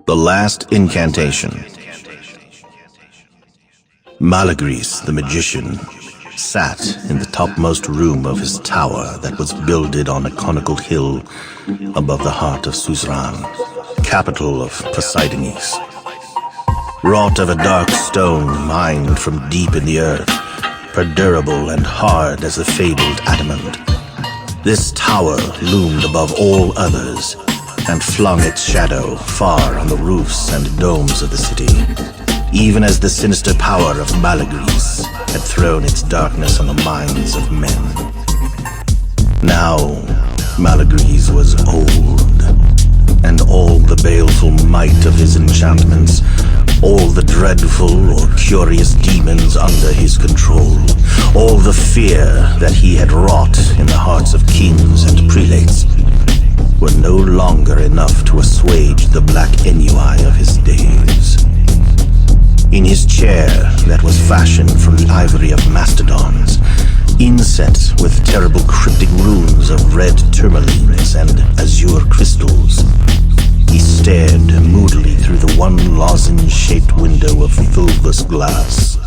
The Last Incantation. Malagris, the magician, sat in the topmost room of his tower that was builded on a conical hill above the heart of Suzerain, capital of Poseidonis. Wrought of a dark stone mined from deep in the earth, perdurable and hard as the fabled adamant, this tower loomed above all others and flung its shadow far on the roofs and domes of the city, even as the sinister power of Malagris had thrown its darkness on the minds of men. Now Malagris was old, and all the baleful might of his enchantments, all the dreadful or curious demons under his control, all the fear that he had wrought in the hearts of kings and prelates, were no longer enough to assuage the black ennui of his days. In his chair that was fashioned from the ivory of mastodons, inset with terrible cryptic runes of red tourmalines and azure crystals, he stared moodily through the one lozenge-shaped window of fulvous glass.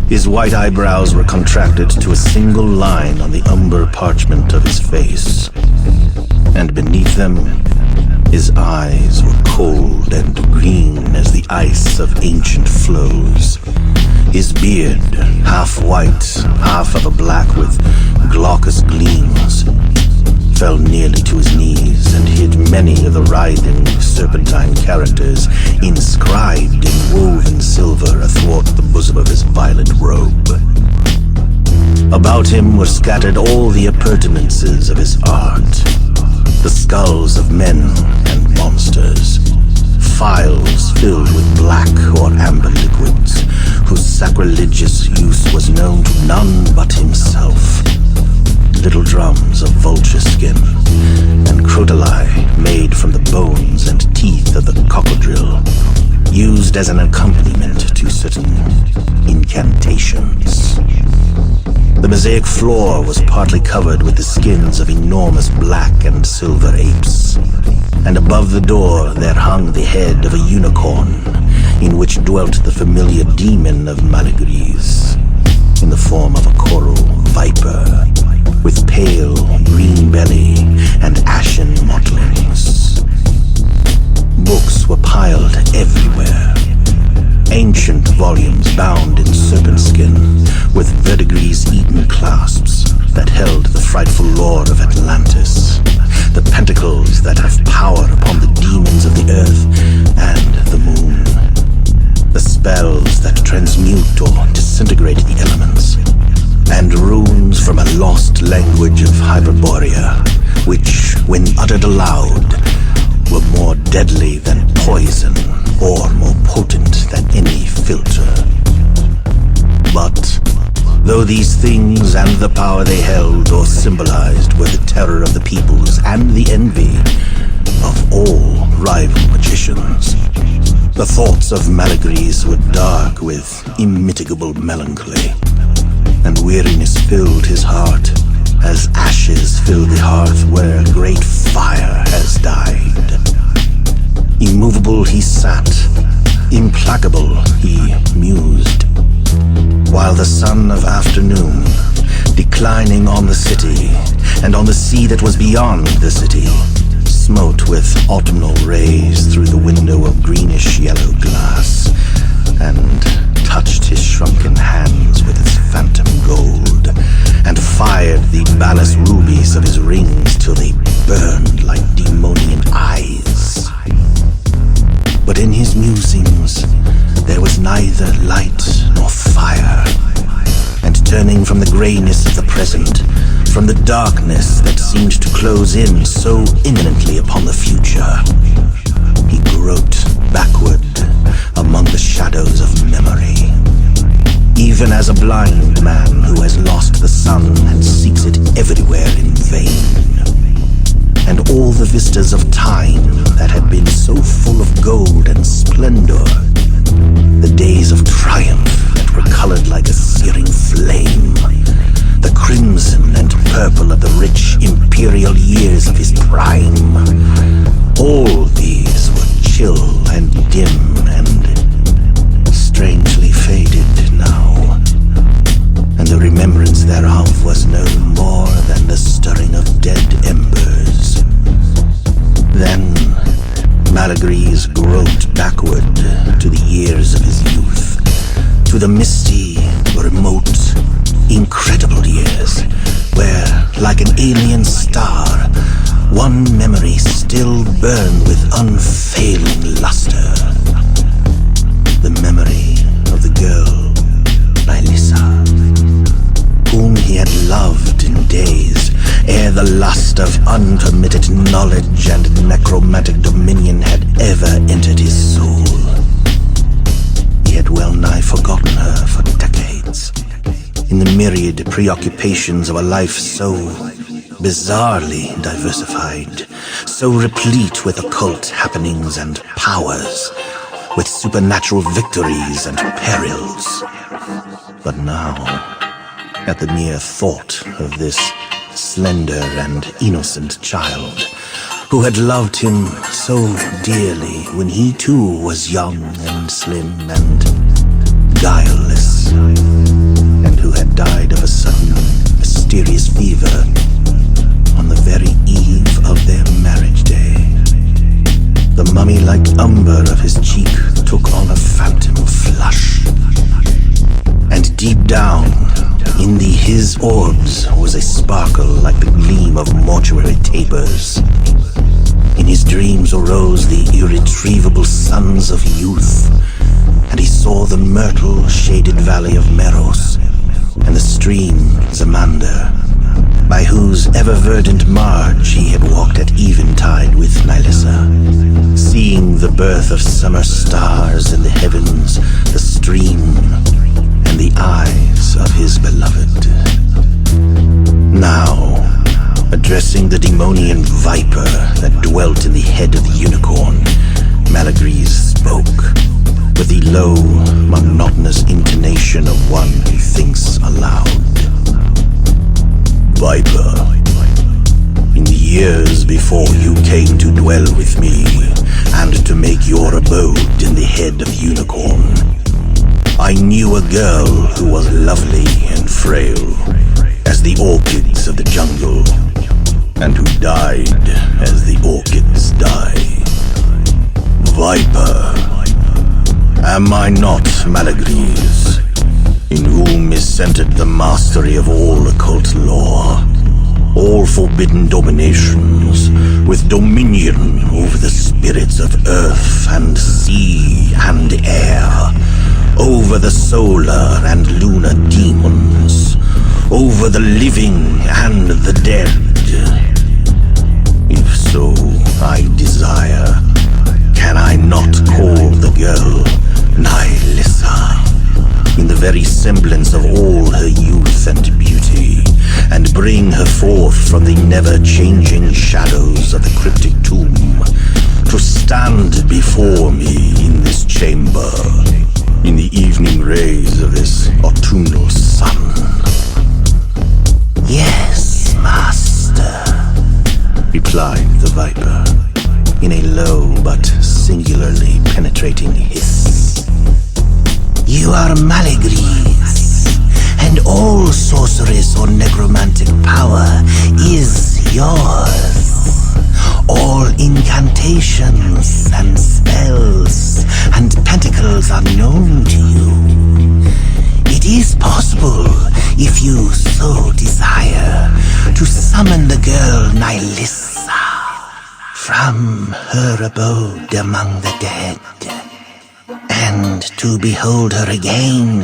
His white eyebrows were contracted to a single line on the umber parchment of his face, and beneath them, his eyes were cold and green as the ice of ancient flows. His beard, half white, half of a black with glaucous gleams, fell nearly to his knees and hid many of the writhing serpentine characters inscribed in woven silver athwart the bosom of his violet robe. About him were scattered all the appurtenances of his art, the skulls of men and monsters, phials filled with black or amber liquids, whose sacrilegious use was known to none but himself, little drums of vulture skin, and crotali made from the bones and teeth of the cocodril, used as an accompaniment to certain incantations. The mosaic floor was partly covered with the skins of enormous black and silver apes, and above the door there hung the head of a unicorn, in which dwelt the familiar demon of Malagris, in the form of a coral viper, with pale green belly and ashen mottlings. Books were piled everywhere, ancient volumes bound in serpent skin, with verdigris-eaten clasps that held the frightful lore of Atlantis, the pentacles that have power upon the demons of the earth and the moon, the spells that transmute or disintegrate the elements, and runes from a lost language of Hyperborea, which, when uttered aloud, were more deadly than poison or more potent than any filter. But though these things and the power they held or symbolized were the terror of the peoples and the envy of all rival magicians, the thoughts of Malagris were dark with immitigable melancholy, and weariness filled his heart as ashes fill the hearth where a great fire has died. Immovable he sat, implacable he mused, while the sun of afternoon, declining on the city and on the sea that was beyond the city, smote with autumnal rays through the window of greenish-yellow glass, and touched his shrunken hands with its phantom gold, and fired the balas rubies of his rings till they burned like demonian eyes. But in his musings there was neither light nor fire, and turning from the grayness of the present, from the darkness that seemed to close in so imminently upon the future, he groped backward among the shadows of memory, even as a blind man who has lost the sun and seeks it everywhere in vain. And all the vistas of time that had been so full of gold and splendor, the days of triumph that were colored like a searing flame, the crimson and purple of the rich imperial years of his prime, all these were chill and dim and strangely faded now, and the remembrance thereof was no more than the stirring of dead embers. Then Malagry's groped backward to the years of his youth, to the misty, remote, incredible years, where, like an alien star, one memory still burned with unfailing luster. The memory of the girl, Nylissa, whom he had loved in days ere the lust of unpermitted knowledge and necromantic dominion had ever entered his soul. He had well nigh forgotten her for decades, in the myriad preoccupations of a life so bizarrely diversified, so replete with occult happenings and powers, with supernatural victories and perils. But now, at the mere thought of this slender and innocent child, who had loved him so dearly when he too was young and slim and guileless, and who had died of a sudden, mysterious fever on the very eve of their marriage day. The mummy-like umber of his cheek took on a phantom flush, and deep down in his orbs was a sparkle like the gleam of mortuary tapers. In his dreams arose the irretrievable sons of youth, and he saw the myrtle-shaded valley of Meros and the stream Zamander, by whose ever-verdant marge he had walked at eventide with Nylissa, seeing the birth of summer stars in the heavens, the stream, and the eyes of his beloved. Now, addressing the demonian viper that dwelt in the head of the unicorn, Malagry spoke with the low, monotonous intonation of one who thinks aloud. Viper, in the years before you came to dwell with me and to make your abode in the head of unicorn, I knew a girl who was lovely and frail as the orchids of the jungle, and who died as the orchids die. Viper, am I not Malagry's, in whom is centered the mastery of all occult lore, all forbidden dominations, with dominion over the spirits of earth and sea and air, over the solar and lunar demons, over the living and the dead? If so, I desire, can I not call the girl Nylissa, in the very semblance of all her youth and beauty, and bring her forth from the never-changing shadows of the cryptic tomb, to stand before me in this chamber, in the evening rays of this autumnal sun? Yes, master, replied the viper, in a low but singularly penetrating hiss. You are Malagry's, and all sorceress or necromantic power is yours. All incantations and spells and pentacles are known to you. It is possible, if you so desire, to summon the girl Nylissa from her abode among the dead, and to behold her again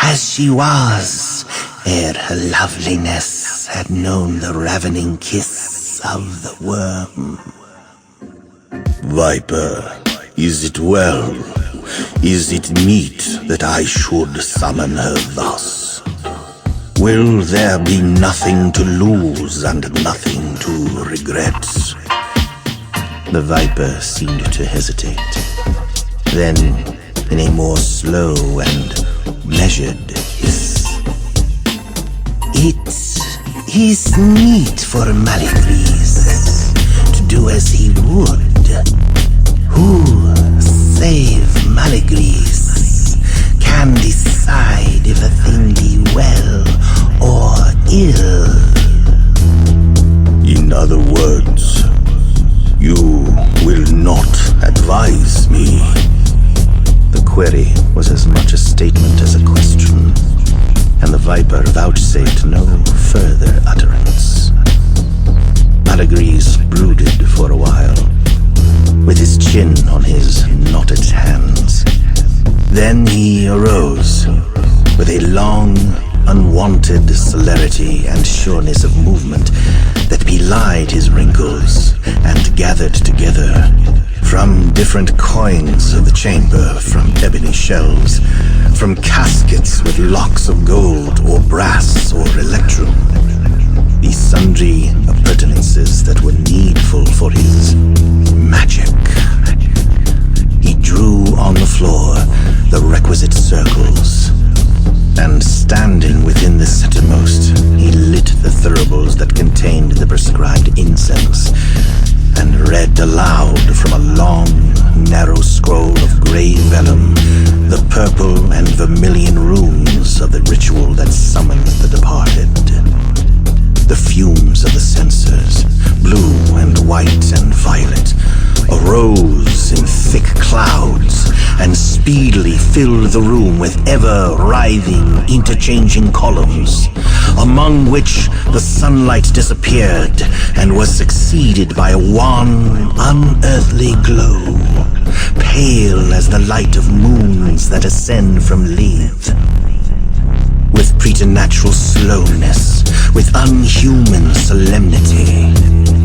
as she was ere her loveliness had known the ravening kiss of the worm. Viper, is it well? Is it meet that I should summon her thus? Will there be nothing to lose and nothing to regret? The viper seemed to hesitate. Then, in a more slow and measured hiss, it is meet for Malagry to do as he would, who other words, you will not advise me. The query was as much a statement as a question, and the Viper vouchsafed no further utterance. Malagris brooded for a while, with his chin on his knotted hands. Then he arose, with a long, unwanted celerity and sureness of movement that belied his wrinkles, and gathered together from different coigns of the chamber, from ebony shells, from caskets with locks of gold or brass or electrum, these sundry appurtenances that were needful for his magic. He drew on the floor the requisite circles, and standing within the centermost, he lit the thuribles that contained the prescribed incense, and read aloud from a long, narrow scroll of grey vellum the purple and vermilion runes of the ritual that summoned the departed. The fumes of the censers, blue and white and violet, arose in thick clouds and speedily filled the room with ever-writhing, interchanging columns, among which the sunlight disappeared and was succeeded by a wan, unearthly glow, pale as the light of moons that ascend from Lethe. With preternatural slowness, with unhuman solemnity,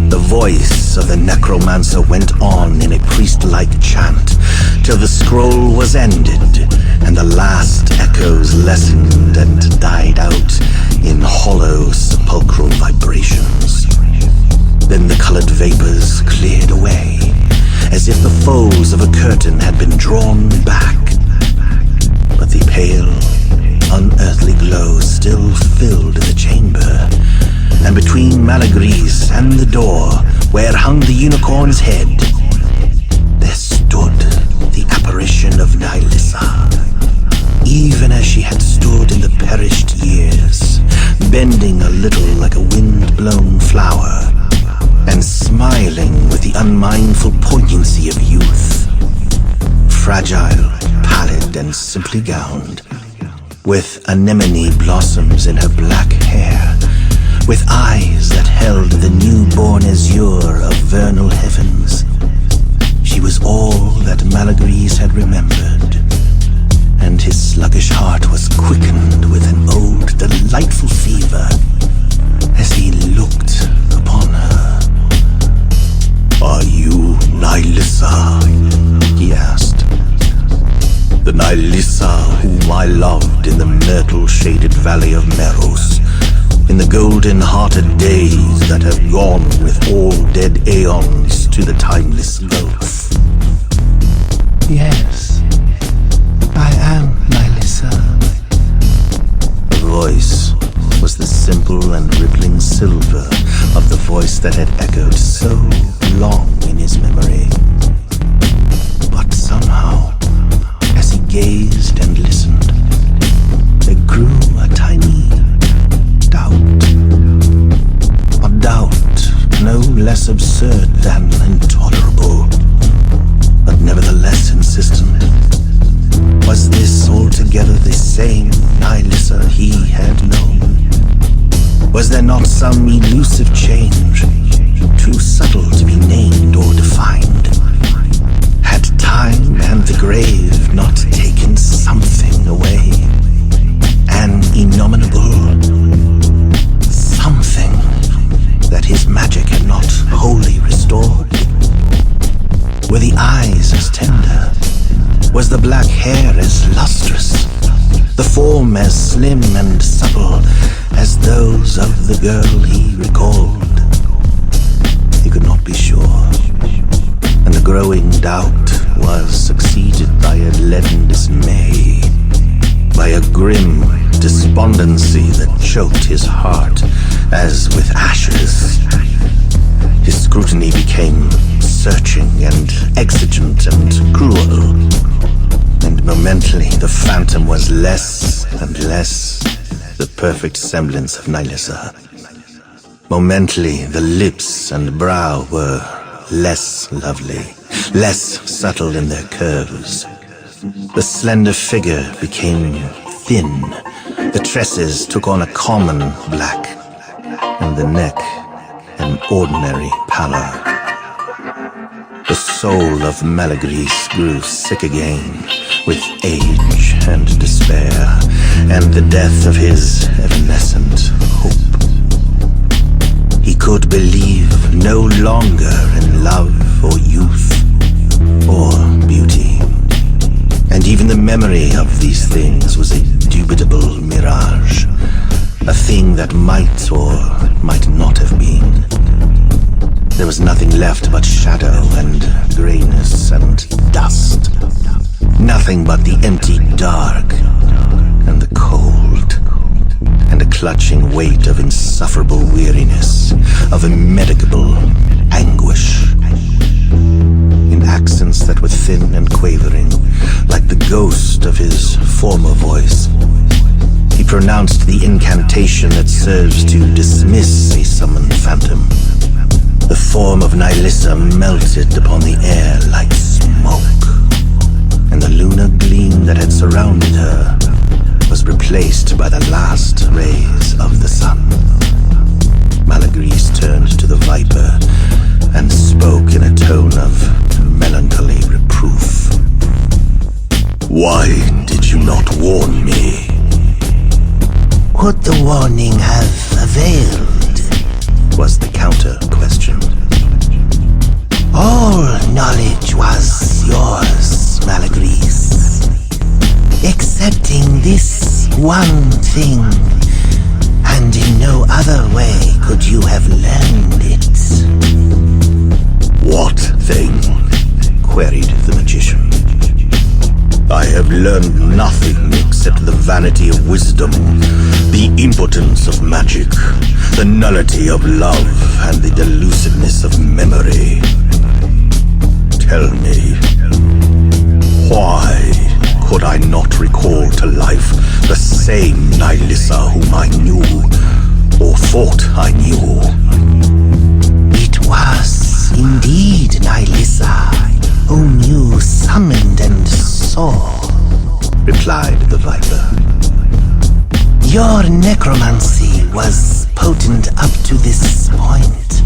the voice of the necromancer went on in a priest-like chant till the scroll was ended and the last echoes lessened and died out in hollow sepulchral vibrations. Then the colored vapors cleared away, as if the folds of a curtain had been drawn back, but the pale, unearthly glow still filled the chamber, and between Malagris and the door, where hung the unicorn's head, there stood the apparition of Nihilissa, even as she had stood in the perished years, bending a little like a wind-blown flower, and smiling with the unmindful poignancy of youth, fragile, pallid, and simply gowned, with anemone blossoms in her black hair, with eyes that held the newborn azure of vernal heavens. She was all that Malagris had remembered, and his sluggish heart was quickened with an old, delightful fever as he looked upon her. "Are you Nihilissa?" he asked. "The Nihilissa whom I loved in the myrtle-shaded valley of Meros, in the golden-hearted days that have gone with all dead aeons to the timeless gulf." "Yes, I am Nihilissa." The voice was the simple and rippling silver of the voice that had echoed so long in his memory. But somehow, as he gazed and listened, there grew a tiny doubt. A doubt no less absurd than intolerable, but nevertheless insistent. Was this altogether the same Nihilissa he had known? Was there not some elusive change, too subtle to be named or defined? Had time and the grave not taken something away? An innominable something that his magic had not wholly restored? Were the eyes as tender? Was the black hair as lustrous? The form as slim and supple as those of the girl he recalled? He could not be sure, and the growing doubt was succeeded by a leaden dismay, by a grim despondency that choked his heart as with ashes. His scrutiny became searching and exigent and cruel, and momently the phantom was less and less the perfect semblance of Nihilissa. Momently, the lips and brow were less lovely, less subtle in their curves. The slender figure became thin. The tresses took on a common black, and the neck an ordinary pallor. The soul of Malagris grew sick again with age and despair, and the death of his evanescent hope. He could believe no longer in love or youth or beauty, and even the memory of these things was a dubitable mirage, a thing that might or might not have been. There was nothing left but shadow and grayness and dust. Nothing but the empty dark and the cold, and a clutching weight of insufferable weariness, of immedicable anguish. In accents that were thin and quavering, like the ghost of his former voice, he pronounced the incantation that serves to dismiss a summoned phantom. The form of Nihilissa melted upon the air like smoke, and the lunar gleam that had surrounded her was replaced by the last rays of the sun. Malagris turned to the Viper and spoke in a tone of melancholy reproof. "Why did you not warn me?" "Would the warning have availed?" was the counter question. "All knowledge was yours, Malagris, excepting this one thing, and in no other way could you have learned it." "What thing?" queried the magician. "I have learned nothing except the vanity of wisdom, the impotence of magic, the nullity of love, and the delusiveness of memory. Tell me, why could I not recall to life the same Nihilissa whom I knew, or thought I knew?" "It was indeed Nihilissa whom you summoned and saw," replied the Viper. "Your necromancy was potent up to this point,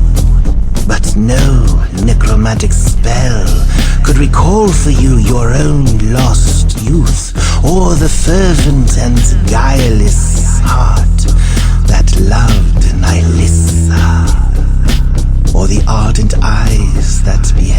but no necromantic spell could recall for you your own lost youth, or the fervent and guileless heart that loved Nihilissa, or the ardent eyes that beheld